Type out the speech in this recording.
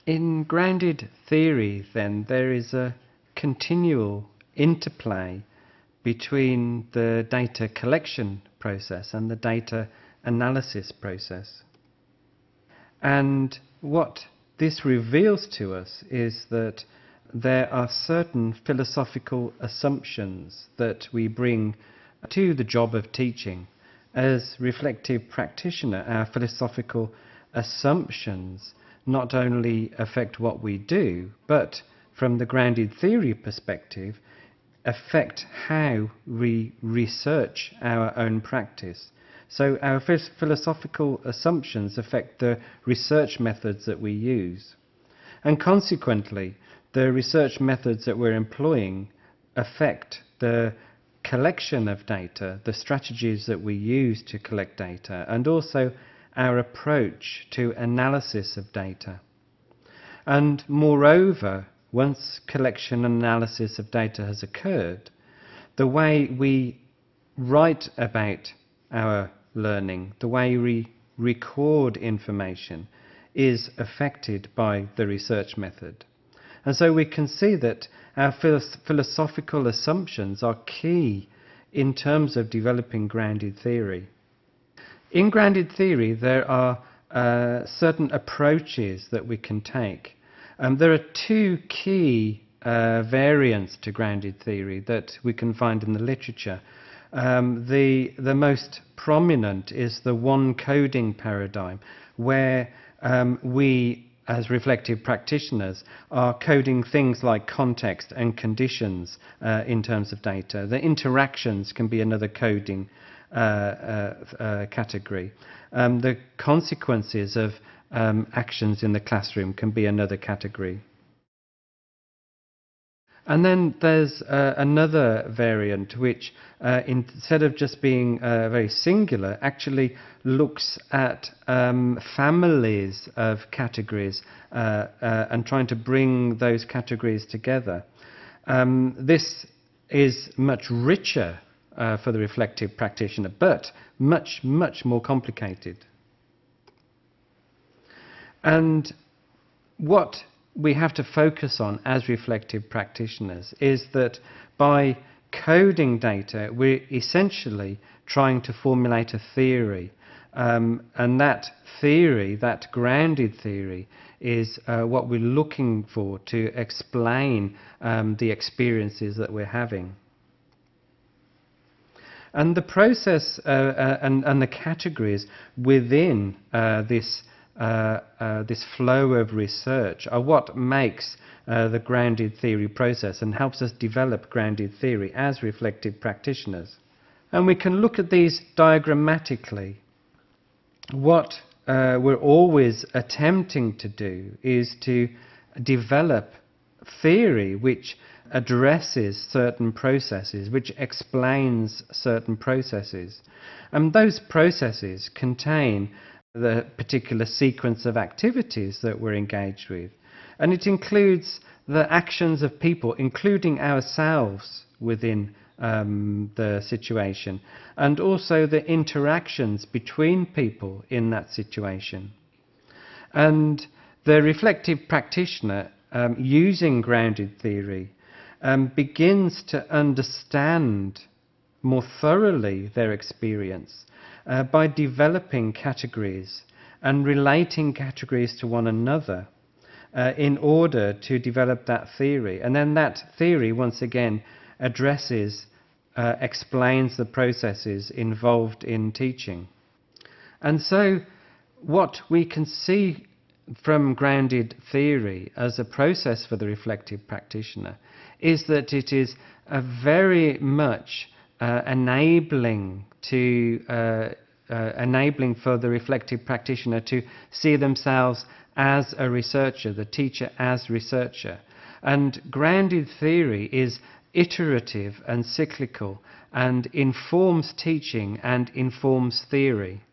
In grounded theory, then, there is a continual interplay between the data collection process and the data analysis process. And what this reveals to us is that there are certain philosophical assumptions that we bring to the job of teaching. As reflective practitioner, our philosophical assumptions not only affect what we do, but from the grounded theory perspective, affect how we research our own practice. So our philosophical assumptions affect the research methods that we use. And consequently, the research methods that we're employing affect the collection of data, the strategies that we use to collect data, and also our approach to analysis of data. And moreover, once collection and analysis of data has occurred, the way we write about our learning, the way we record information, is affected by the research method. And so we can see that our philosophical assumptions are key in terms of developing grounded theory. In grounded theory, there are certain approaches that we can take. There are two key variants to grounded theory that we can find in the literature. The most prominent is the one coding paradigm, where we, as reflective practitioners, are coding things like context and conditions in terms of data. The interactions can be another coding category. The consequences of actions in the classroom can be another category. And then there's another variant which, instead of just being very singular, actually looks at families of categories and trying to bring those categories together. This is much richer for the reflective practitioner, but much, much more complicated. And what we have to focus on as reflective practitioners is that by coding data, we're essentially trying to formulate a theory. And that theory, that grounded theory, is what we're looking for to explain the experiences that we're having. And the process and the categories within this flow of research are what makes the grounded theory process and helps us develop grounded theory as reflective practitioners. And we can look at these diagrammatically. What we're always attempting to do is to develop theory which addresses certain processes, which explains certain processes. And those processes contain the particular sequence of activities that we're engaged with. And it includes the actions of people, including ourselves within the situation, and also the interactions between people in that situation. And the reflective practitioner, using grounded theory, begins to understand more thoroughly their experience by developing categories and relating categories to one another in order to develop that theory. And then that theory, once again, addresses, explains the processes involved in teaching. And so what we can see from grounded theory as a process for the reflective practitioner is that it is very much enabling for the reflective practitioner to see themselves as a researcher, the teacher as researcher. And grounded theory is iterative and cyclical and informs teaching and informs theory.